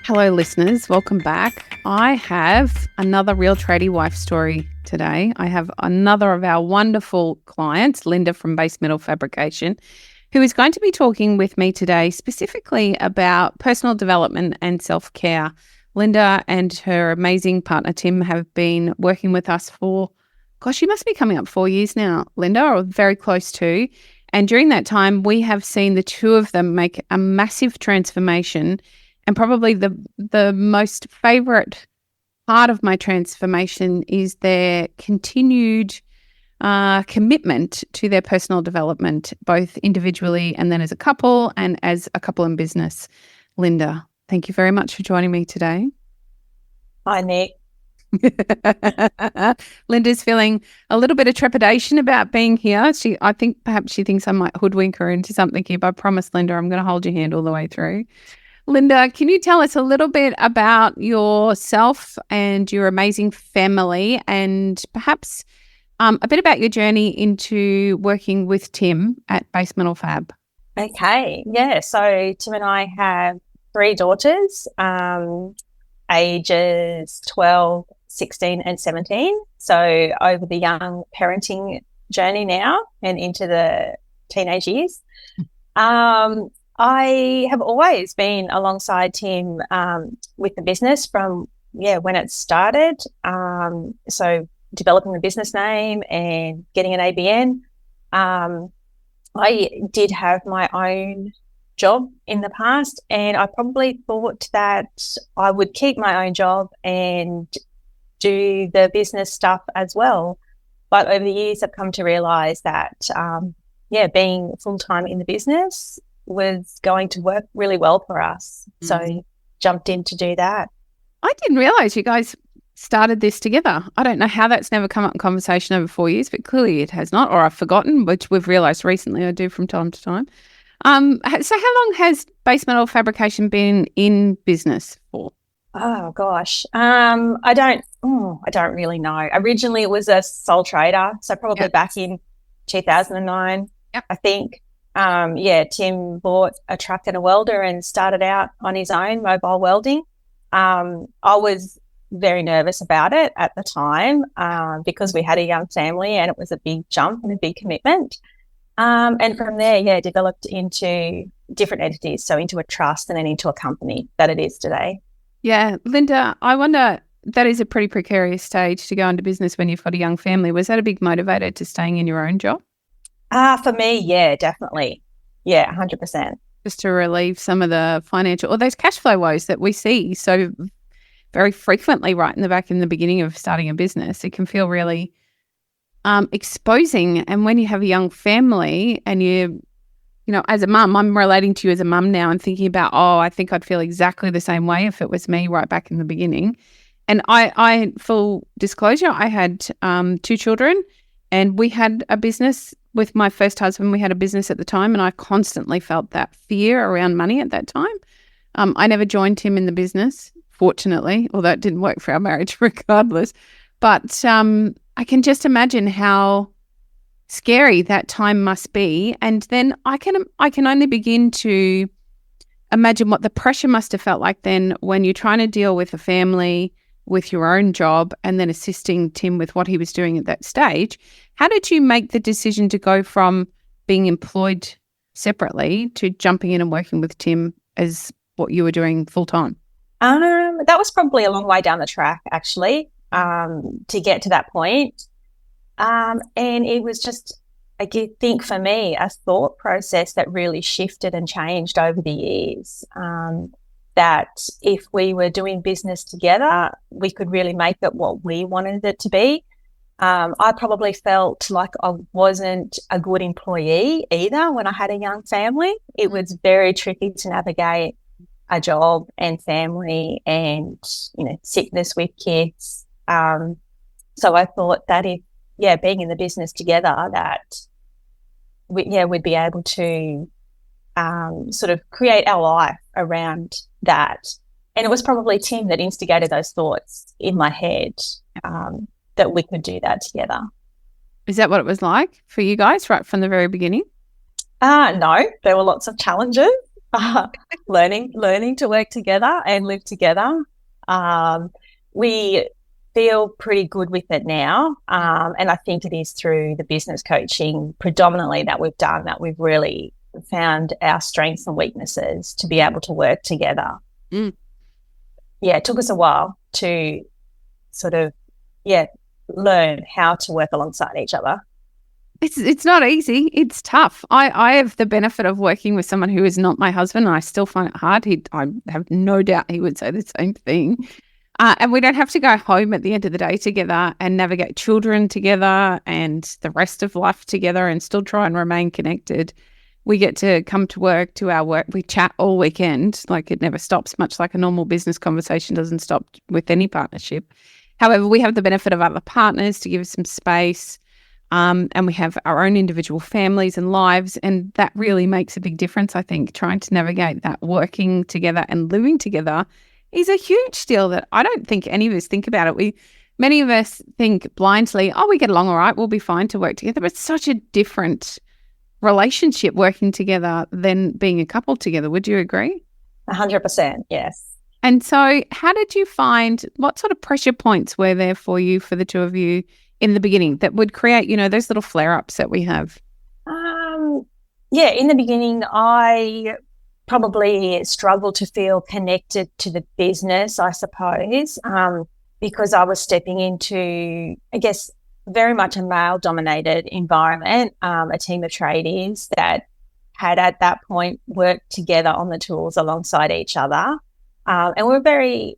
Hello, listeners. Welcome back. I have another real tradie wife story today. I have another of our wonderful clients, Linda from Base Metal Fabrication, who is going to be talking with me today specifically about personal development and self-care. Linda and her amazing partner, Tim, have been working with us for, you must be coming up 4 years now, Linda, or very close to. And during that time, we have seen the two of them make a massive transformation. And probably the most favourite part of my transformation is their continued commitment to their personal development, both individually and then as a couple and as a couple in business. Linda, thank you very much for joining me today. Hi, Nick. Linda's feeling a little bit of trepidation about being here. I think perhaps she thinks I might hoodwink her into something here, but I promise, Linda, I'm going to hold your hand all the way through. Linda, can you tell us a little bit about yourself and your amazing family and perhaps a bit about your journey into working with Tim at Base Metal Fab? Okay, yeah. So Tim and I have 3 daughters, ages 12, 16 and 17. So over the young parenting journey now and into the teenage years. I have always been alongside Tim with the business from, when it started. So developing the business name and getting an ABN. I did have my own job in the past, and I probably thought that I would keep my own job and do the business stuff as well. But over the years, I've come to realise that, being full-time in the business was going to work really well for us. So jumped in to do that. I didn't realise you guys started this together. I don't know how that's never come up in conversation over 4 years, but clearly it has not, or I've forgotten, which we've realised recently I do from time to time. So how long has Base Metal Fabrication been in business for? Oh gosh. I don't really know. Originally it was a sole trader, so probably back in 2009, I think. Tim bought a truck and a welder and started out on his own mobile welding. I was very nervous about it at the time because we had a young family and it was a big jump and a big commitment. And from there, developed into different entities, so into a trust and then into a company that it is today. Yeah, Linda, I wonder, that is a pretty precarious stage to go into business when you've got a young family. Was that a big motivator to staying in your own job? For me, yeah, definitely. Yeah, 100%. Just to relieve some of the financial or those cash flow woes that we see so very frequently right in the beginning of starting a business. It can feel really exposing. And when you have a young family and you know, as a mum, I'm relating to you as a mum now and thinking about, I think I'd feel exactly the same way if it was me right back in the beginning. And I full disclosure, I had 2 children and we had a business with my first husband. We had a business at the time and I constantly felt that fear around money at that time. I never joined him in the business, fortunately, although it didn't work for our marriage regardless. But I can just imagine how scary that time must be. And then I can only begin to imagine what the pressure must have felt like then when you're trying to deal with a family, with your own job, and then assisting Tim with what he was doing at that stage. How did you make the decision to go from being employed separately to jumping in and working with Tim as what you were doing full time? That was probably a long way down the track, actually, to get to that point. And it was just, I think for me, a thought process that really shifted and changed over the years. That if we were doing business together, we could really make it what we wanted it to be. I probably felt like I wasn't a good employee either when I had a young family. It was very tricky to navigate a job and family and, sickness with kids. So I thought that if, being in the business together, that we'd be able to sort of create our life around that. And it was probably Tim that instigated those thoughts in my head that we could do that together. Is that what it was like for you guys right from the very beginning? No, there were lots of challenges. learning to work together and live together. We feel pretty good with it now. And I think it is through the business coaching predominantly that we've done that we've really found our strengths and weaknesses to be able to work together. Yeah, it took us a while to sort of, learn how to work alongside each other. It's not easy. It's tough. I have the benefit of working with someone who is not my husband, and I still find it hard. I have no doubt he would say the same thing. And we don't have to go home at the end of the day together and navigate children together and the rest of life together and still try and remain connected. We get to come to work, to our work. We chat all weekend. Like, it never stops, much like a normal business conversation doesn't stop with any partnership. However, we have the benefit of other partners to give us some space. And we have our own individual families and lives. And that really makes a big difference, I think. Trying to navigate that working together and living together is a huge deal that I don't think any of us think about it. Many of us think blindly, oh, we get along all right, we'll be fine to work together. But it's such a different relationship working together than being a couple together. Would you agree? 100%, yes. And so how did you find, what sort of pressure points were there for you, for the two of you in the beginning that would create, those little flare-ups that we have? In the beginning, I probably struggled to feel connected to the business, I suppose, because I was stepping into, I guess, very much a male-dominated environment, a team of tradies that had at that point worked together on the tools alongside each other. And we're very,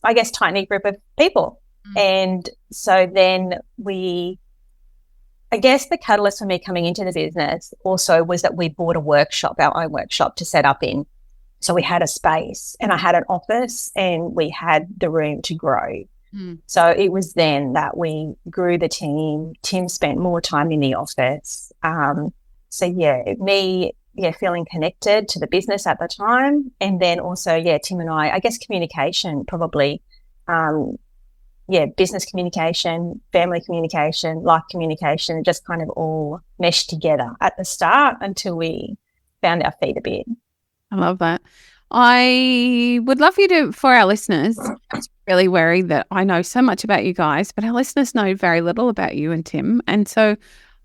I guess, tight-knit group of people. And so then I guess the catalyst for me coming into the business also was that we bought our own workshop to set up in. So we had a space and I had an office and we had the room to grow. So it was then that we grew the team. Tim spent more time in the office. Feeling connected to the business at the time. And then also, Tim and I guess communication probably, business communication, family communication, life communication, just kind of all meshed together at the start until we found our feet a bit. I love that. I would love you to, for our listeners, I'm really wary that I know so much about you guys, but our listeners know very little about you and Tim. And so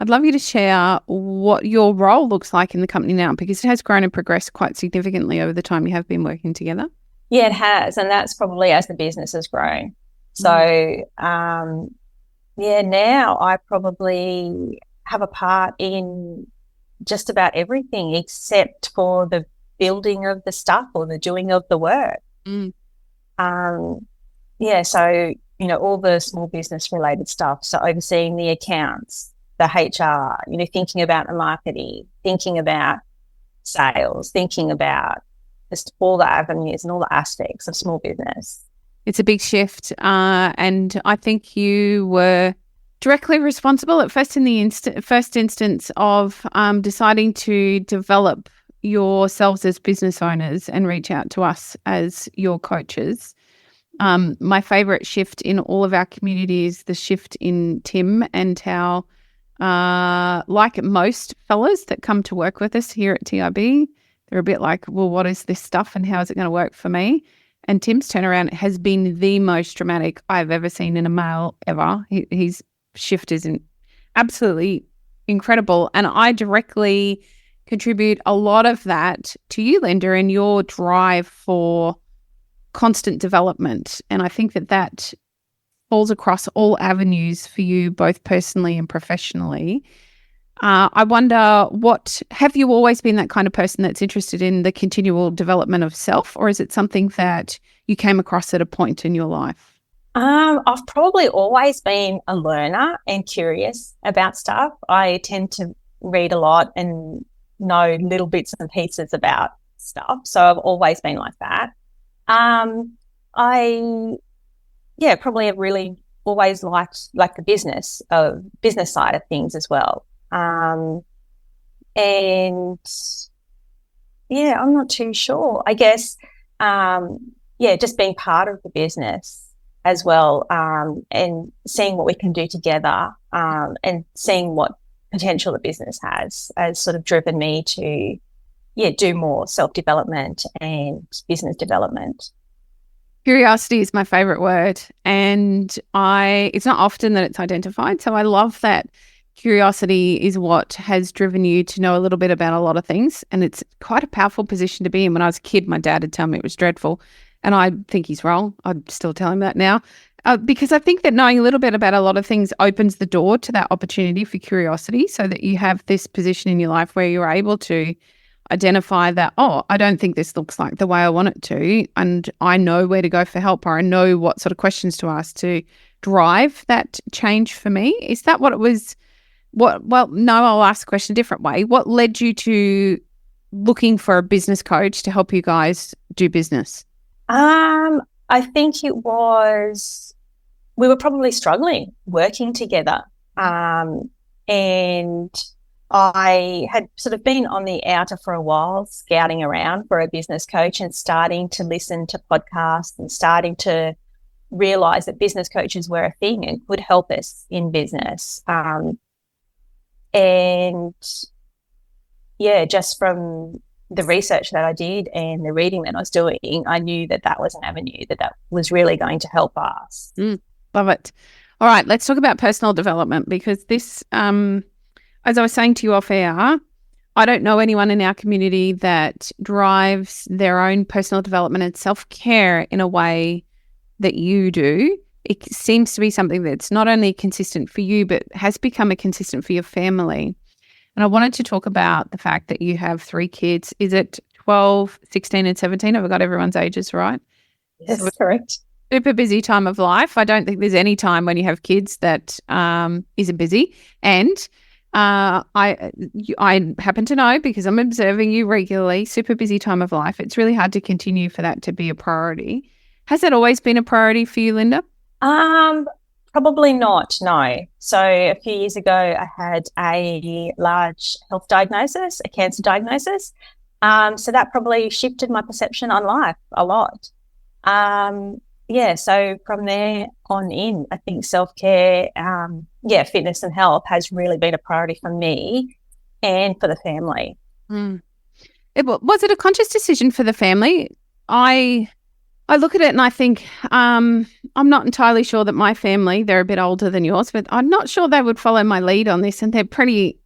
I'd love you to share what your role looks like in the company now, because it has grown and progressed quite significantly over the time you have been working together. Yeah, it has. And that's probably as the business has grown. So, now I probably have a part in just about everything except for the building of the stuff or the doing of the work. So, all the small business related stuff. So overseeing the accounts, the HR, thinking about the marketing, thinking about sales, thinking about just all the avenues and all the aspects of small business. It's a big shift. And I think you were directly responsible at first in the first instance of deciding to develop yourselves as business owners and reach out to us as your coaches. My favorite shift in all of our community is the shift in Tim and how, like most fellas that come to work with us here at TIB, they're a bit like, well, what is this stuff and how is it going to work for me? And Tim's turnaround has been the most dramatic I've ever seen in a male ever. His shift is absolutely incredible. And I directly contribute a lot of that to you, Linda, and your drive for constant development. And I think that falls across all avenues for you, both personally and professionally. I wonder, have you always been that kind of person that's interested in the continual development of self, or is it something that you came across at a point in your life? I've probably always been a learner and curious about stuff. I tend to read a lot and know little bits and pieces about stuff. So I've always been like that. I probably have really always liked the business side of things as well. I'm not too sure. I guess, just being part of the business as well, and seeing what we can do together, and seeing what potential the business has sort of driven me to do more self-development and business development. Curiosity is my favorite word, and it's not often that it's identified. So I love that curiosity is what has driven you to know a little bit about a lot of things. And it's quite a powerful position to be in. When I was a kid, my dad would tell me it was dreadful, and I think he's wrong. I'd still tell him that now, because I think that knowing a little bit about a lot of things opens the door to that opportunity for curiosity, so that you have this position in your life where you're able to identify that, oh, I don't think this looks like the way I want it to, and I know where to go for help, or I know what sort of questions to ask to drive that change for me. Is that what it was? Well, no, I'll ask the question a different way. What led you to looking for a business coach to help you guys do business? I think it was, we were probably struggling working together. And I had sort of been on the outer for a while, scouting around for a business coach and starting to listen to podcasts and starting to realize that business coaches were a thing and could help us in business. And yeah, just from the research that I did and the reading that I was doing, I knew that that was an avenue that was really going to help us. Love it. All right, let's talk about personal development, because this, as I was saying to you off air, I don't know anyone in our community that drives their own personal development and self-care in a way that you do. It seems to be something that's not only consistent for you, but has become a consistent for your family. And I wanted to talk about the fact that you have 3 kids. Is it 12, 16 and 17? Have I got everyone's ages right? Yes, correct. Super busy time of life. I don't think there's any time when you have kids that isn't busy. And I happen to know, because I'm observing you regularly, super busy time of life. It's really hard to continue for that to be a priority. Has that always been a priority for you, Linda? Probably not, no. So a few years ago, I had a large health diagnosis, a cancer diagnosis. So that probably shifted my perception on life a lot. So from there on in, I think self-care, fitness and health has really been a priority for me and for the family. Was it a conscious decision for the family? I look at it and I think I'm not entirely sure that my family, they're a bit older than yours, but I'm not sure they would follow my lead on this, and they're pretty,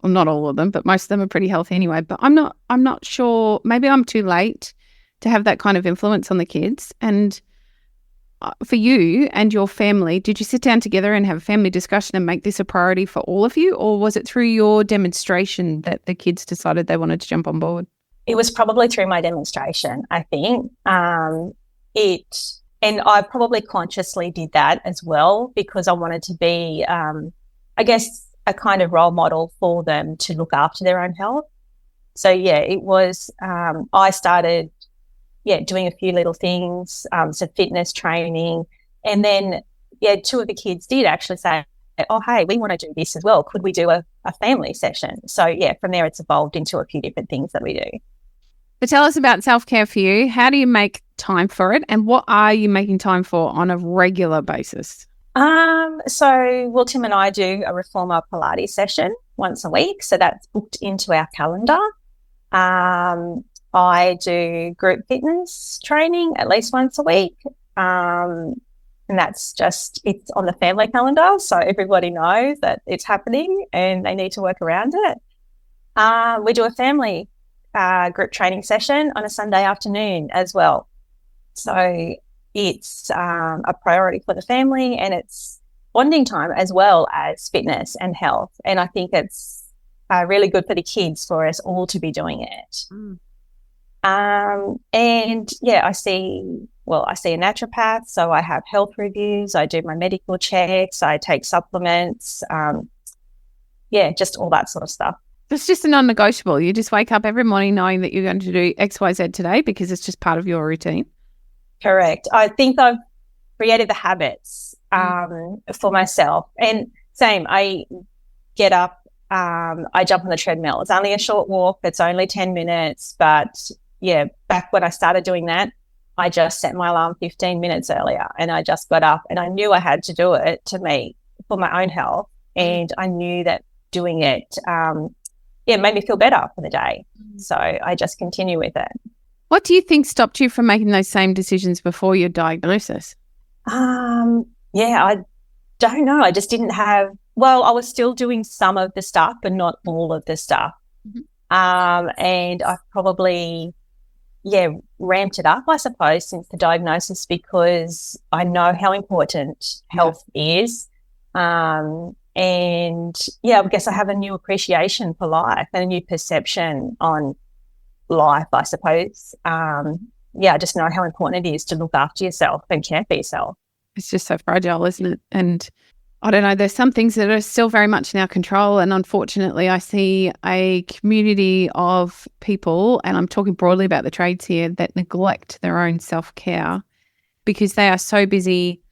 well, not all of them, but most of them are pretty healthy anyway. But I'm not sure, maybe I'm too late to have that kind of influence on the kids. And for you and your family, did you sit down together and have a family discussion and make this a priority for all of you? Or was it through your demonstration that the kids decided they wanted to jump on board? It was probably through my demonstration, I think. And I probably consciously did that as well, because I wanted to be, I guess, a kind of role model for them to look after their own health. So, yeah, it was, I started, doing a few little things, some fitness training. And then, 2 of the kids did actually say, oh, hey, we want to do this as well. Could we do a family session? So, from there it's evolved into a few different things that we do. But tell us about self-care for you. How do you make time for it, and what are you making time for on a regular basis? So Tim and I do a reformer Pilates session once a week. So that's booked into our calendar. I do group fitness training at least once a week. And that's just, it's on the family calendar. So everybody knows that it's happening and they need to work around it. We do a family group training session on a Sunday afternoon as well. So it's a priority for the family, and it's bonding time as well as fitness and health. And I think it's really good for the kids for us all to be doing it. I see a naturopath, so I have health reviews, I do my medical checks, I take supplements, just all that sort of stuff. It's just a non-negotiable. You just wake up every morning knowing that you're going to do X, Y, Z today because it's just part of your routine. Correct. I think I've created the habits for myself. And same, I get up, I jump on the treadmill. It's only a short walk. It's only 10 minutes. But, back when I started doing that, I just set my alarm 15 minutes earlier, and I just got up, and I knew I had to do it for my own health. And I knew that doing it it made me feel better for the day. So I just continue with it. What do you think stopped you from making those same decisions before your diagnosis? Yeah, I don't know. I just didn't have, well, I was still doing some of the stuff, but not all of the stuff. And I probably, ramped it up, I suppose, since the diagnosis, because I know how important health is. And I guess I have a new appreciation for life and a new perception on life, I suppose. I just know how important it is to look after yourself and care for yourself. It's just so fragile, isn't it? And I don't know, there's some things that are still very much in our control. And unfortunately, I see a community of people, and I'm talking broadly about the trades here, that neglect their own self-care because they are so busy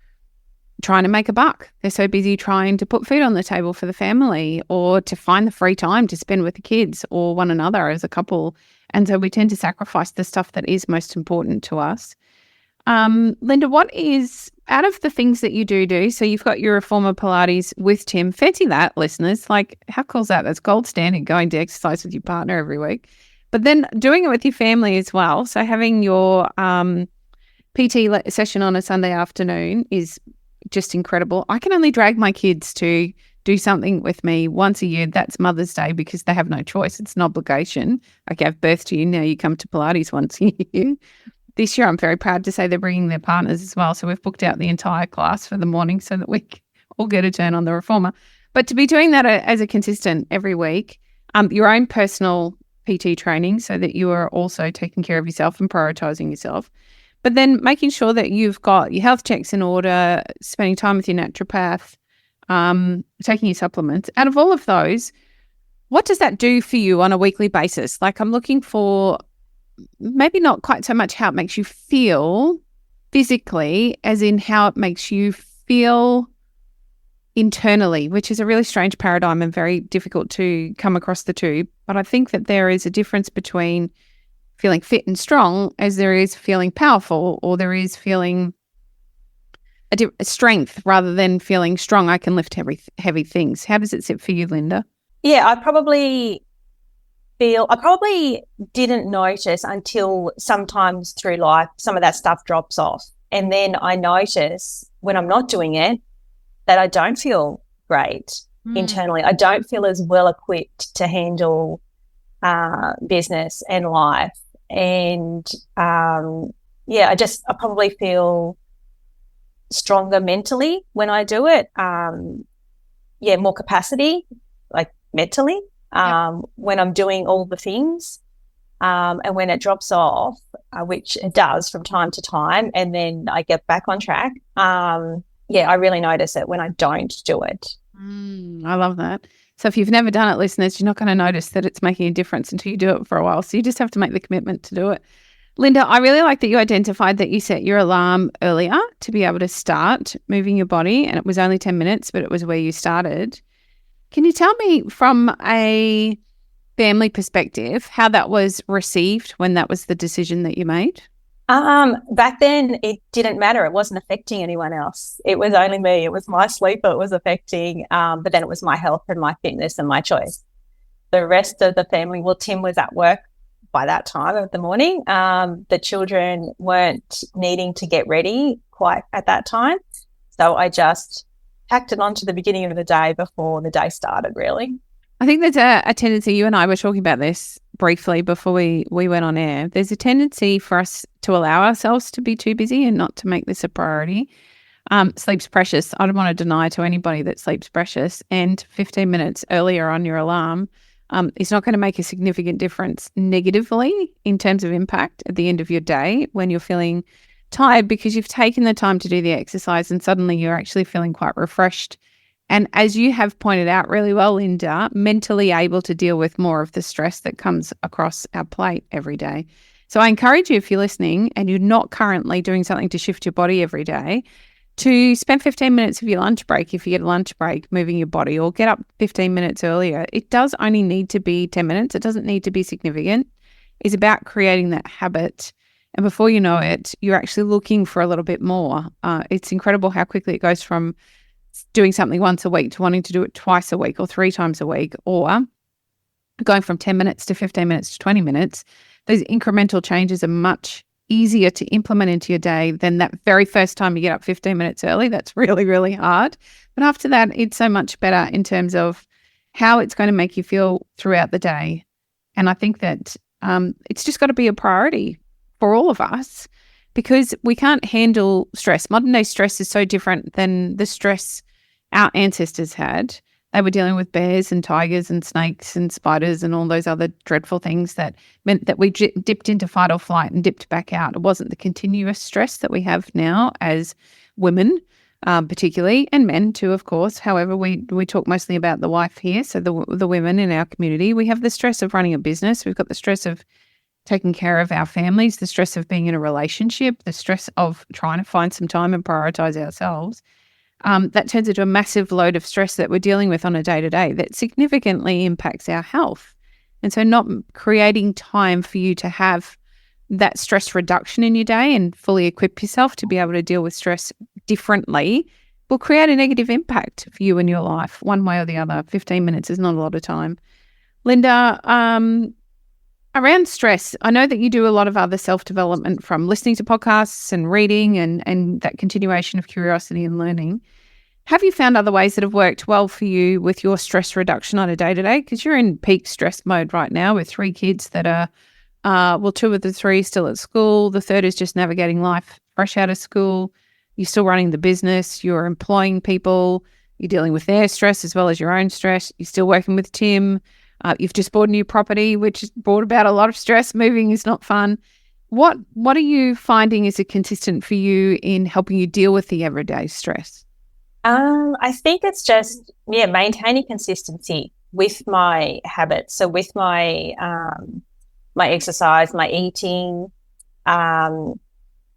trying to make a buck. They're so busy trying to put food on the table for the family or to find the free time to spend with the kids or one another as a couple. And so we tend to sacrifice the stuff that is most important to us. Linda, what is, out of the things that you do, so you've got your Reformer Pilates with Tim, fancy that, listeners, like how cool is that? That's gold standard, going to exercise with your partner every week, but then doing it with your family as well. So having your PT session on a Sunday afternoon is just incredible. I can only drag my kids to do something with me once a year. That's Mother's Day because they have no choice. It's an obligation. I gave birth to you. Now you come to Pilates once a year. This year, I'm very proud to say they're bringing their partners as well. So we've booked out the entire class for the morning so that we all get a turn on the Reformer. But to be doing that as a consistent every week, your own personal PT training so that you are also taking care of yourself and prioritising yourself. But then making sure that you've got your health checks in order, spending time with your naturopath, taking your supplements. Out of all of those, what does that do for you on a weekly basis? Like I'm looking for maybe not quite so much how it makes you feel physically as in how it makes you feel internally, which is a really strange paradigm and very difficult to come across the two. But I think that there is a difference between feeling fit and strong as there is feeling powerful, or there is feeling a strength rather than feeling strong. I can lift heavy things. How does it sit for you, Linda? Yeah, I probably didn't notice until sometimes through life some of that stuff drops off. And then I notice when I'm not doing it that I don't feel great internally. I don't feel as well equipped to handle business and life. And I probably feel stronger mentally when I do it. More capacity, like mentally. When I'm doing all the things, and when it drops off, which it does from time to time, and then I get back on track, I really notice it when I don't do it. I love that. So if you've never done it, listeners, you're not going to notice that it's making a difference until you do it for a while. So you just have to make the commitment to do it. Linda, I really like that you identified that you set your alarm earlier to be able to start moving your body, and it was only 10 minutes, but it was where you started. Can you tell me from a family perspective how that was received when that was the decision that you made? Back then it didn't matter. It wasn't affecting anyone else. It was only me. It was my sleep it was affecting. But then it was my health and my fitness and my choice. The rest of the family, well, Tim was at work by that time of the morning. The children weren't needing to get ready quite at that time. So I just packed it on to the beginning of the day before the day started, really. I think there's a tendency, you and I were talking about this briefly before we went on air. There's a tendency for us to allow ourselves to be too busy and not to make this a priority. Sleep's precious. I don't want to deny to anybody that sleep's precious. And 15 minutes earlier on your alarm is not going to make a significant difference negatively in terms of impact at the end of your day when you're feeling tired because you've taken the time to do the exercise and suddenly you're actually feeling quite refreshed. And as you have pointed out really well, Linda, mentally able to deal with more of the stress that comes across our plate every day. So I encourage you, if you're listening and you're not currently doing something to shift your body every day, to spend 15 minutes of your lunch break, if you get a lunch break, moving your body, or get up 15 minutes earlier. It does only need to be 10 minutes. It doesn't need to be significant. It's about creating that habit. And before you know it, you're actually looking for a little bit more. It's incredible how quickly it goes from doing something once a week to wanting to do it twice a week or 3 times a week, or going from 10 minutes to 15 minutes to 20 minutes, those incremental changes are much easier to implement into your day than that very first time you get up 15 minutes early. That's really, really hard. But after that, it's so much better in terms of how it's going to make you feel throughout the day. And I think that it's just got to be a priority for all of us, because we can't handle stress. Modern day stress is so different than the stress our ancestors had. They were dealing with bears and tigers and snakes and spiders and all those other dreadful things that meant that we dipped into fight or flight and dipped back out. It wasn't the continuous stress that we have now as women, particularly, and men too, of course. However, we talk mostly about the wife here, so the women in our community. We have the stress of running a business. We've got the stress of taking care of our families, the stress of being in a relationship, the stress of trying to find some time and prioritize ourselves. That turns into a massive load of stress that we're dealing with on a day-to-day that significantly impacts our health. And so not creating time for you to have that stress reduction in your day and fully equip yourself to be able to deal with stress differently will create a negative impact for you in your life, one way or the other. 15 minutes is not a lot of time. Linda, around stress, I know that you do a lot of other self-development, from listening to podcasts and reading and that continuation of curiosity and learning. Have you found other ways that have worked well for you with your stress reduction on a day-to-day? Because you're in peak stress mode right now with 3 kids that are, 2 of the 3 still at school. The third is just navigating life fresh out of school. You're still running the business. You're employing people. You're dealing with their stress as well as your own stress. You're still working with Tim. You've just bought a new property, which brought about a lot of stress. Moving is not fun. What are you finding is consistent for you in helping you deal with the everyday stress? I think it's just, maintaining consistency with my habits. So with my my exercise, my eating,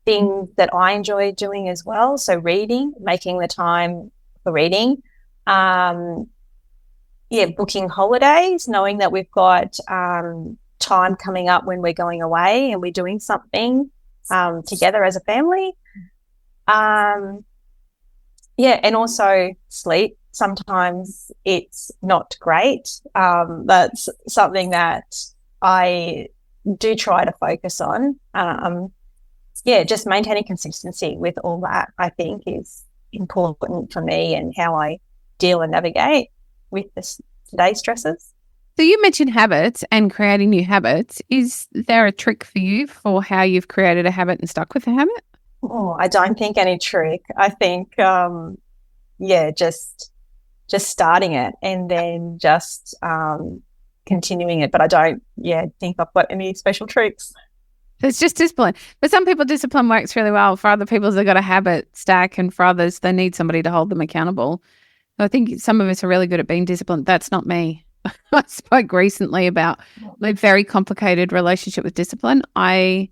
things that I enjoy doing as well. So reading, making the time for reading. Booking holidays, knowing that we've got time coming up when we're going away and we're doing something together as a family. And also sleep. Sometimes it's not great. That's something that I do try to focus on. Just maintaining consistency with all that, I think, is important for me and how I deal and navigate with today's stresses. So you mentioned habits and creating new habits. Is there a trick for you for how you've created a habit and stuck with a habit? Oh, I don't think any trick. I think, just starting it and then just continuing it. But I don't, think I've got any special tricks. It's just discipline. For some people, discipline works really well. For other people, they've got a habit stack, and for others, they need somebody to hold them accountable. I think some of us are really good at being disciplined. That's not me. I spoke recently about my very complicated relationship with discipline. I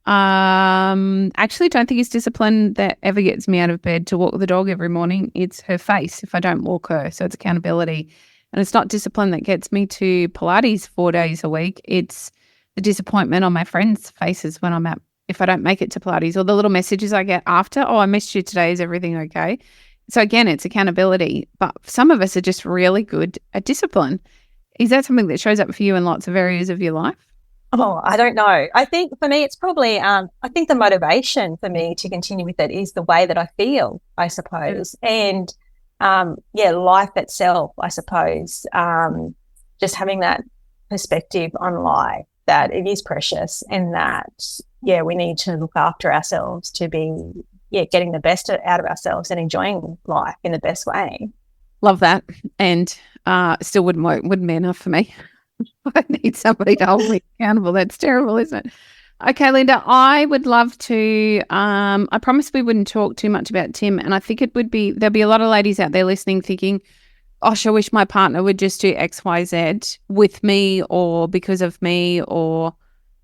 actually don't think it's discipline that ever gets me out of bed to walk the dog every morning. It's her face if I don't walk her. So it's accountability. And it's not discipline that gets me to Pilates 4 days a week. It's the disappointment on my friends' faces if I don't make it to Pilates, or the little messages I get after, "Oh, I missed you today. Is everything okay?" So again, it's accountability, but some of us are just really good at discipline. Is that something that shows up for you in lots of areas of your life? Oh, I don't know. I think for me, it's probably, I think the motivation for me to continue with it is the way that I feel, I suppose. And, life itself, I suppose, just having that perspective on life, that it is precious and that, we need to look after ourselves to be getting the best out of ourselves and enjoying life in the best way. Love that. And still wouldn't be enough for me. I need somebody to hold me accountable. That's terrible, isn't it? Okay, Linda, I would love to, I promised we wouldn't talk too much about Tim, and I think there'll be a lot of ladies out there listening thinking, gosh, I wish my partner would just do X, Y, Z with me or because of me or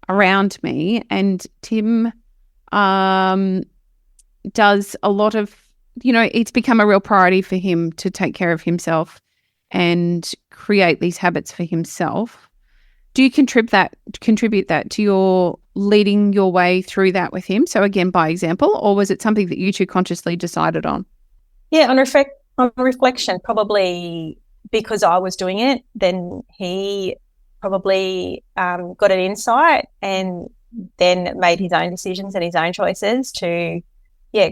around me. And Tim does a lot of, it's become a real priority for him to take care of himself and create these habits for himself. Do you contribute that to your leading your way through that with him? So again, by example, or was it something that you two consciously decided on? Yeah, on reflection, probably because I was doing it, then he probably got an insight and then made his own decisions and his own choices to,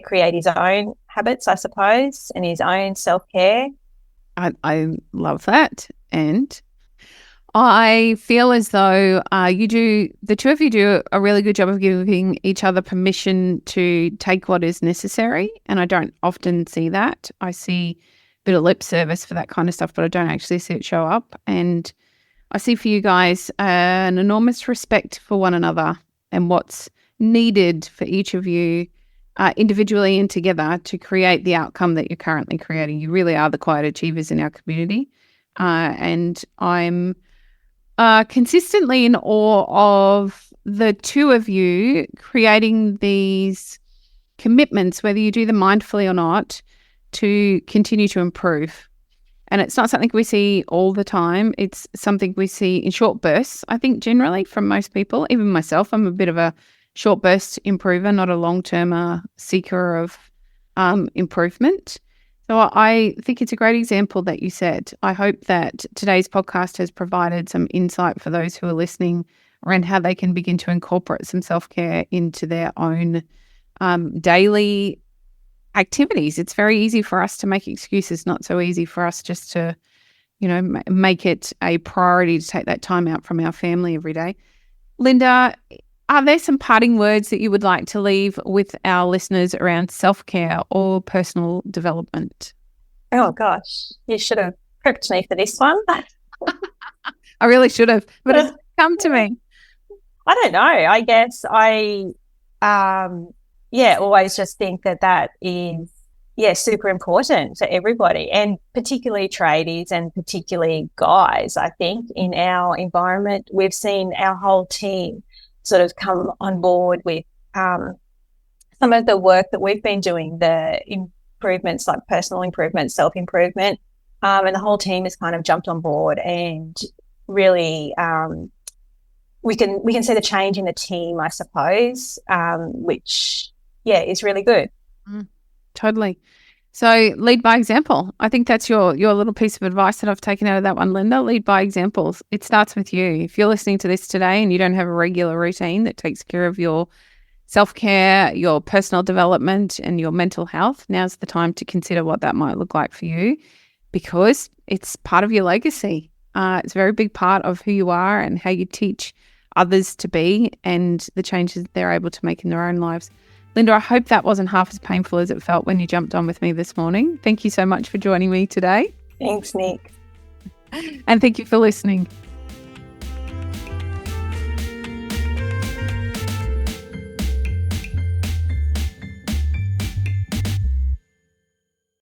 create his own habits, I suppose, and his own self-care. I love that. And I feel as though the two of you do a really good job of giving each other permission to take what is necessary. And I don't often see that. I see a bit of lip service for that kind of stuff, but I don't actually see it show up. And I see for you guys an enormous respect for one another and what's needed for each of you individually and together to create the outcome that you're currently creating. You really are the quiet achievers in our community. And I'm consistently in awe of the two of you creating these commitments, whether you do them mindfully or not, to continue to improve. And it's not something we see all the time. It's something we see in short bursts, I think, generally from most people. Even myself, I'm a bit of a short burst improver, not a long-term seeker of improvement. So I think it's a great example that you said. I hope that today's podcast has provided some insight for those who are listening around how they can begin to incorporate some self-care into their own daily activities. It's very easy for us to make excuses, not so easy for us just to, make it a priority to take that time out from our family every day. Linda, are there some parting words that you would like to leave with our listeners around self-care or personal development? Oh, gosh, you should have prepped me for this one. I really should have, but it's come to me. I don't know. I guess I, always just think that is, super important for everybody, and particularly tradies and particularly guys. I think in our environment, we've seen our whole team sort of come on board with some of the work that we've been doing, the improvements like personal improvement, self-improvement, and the whole team has kind of jumped on board, and really we can see the change in the team, I suppose, which is really good. Totally. So lead by example. I think that's your little piece of advice that I've taken out of that one, Linda. Lead by examples. It starts with you. If you're listening to this today and you don't have a regular routine that takes care of your self-care, your personal development and your mental health, now's the time to consider what that might look like for you, because it's part of your legacy. It's a very big part of who you are and how you teach others to be and the changes they're able to make in their own lives. Linda, I hope that wasn't half as painful as it felt when you jumped on with me this morning. Thank you so much for joining me today. Thanks, Nick. And thank you for listening.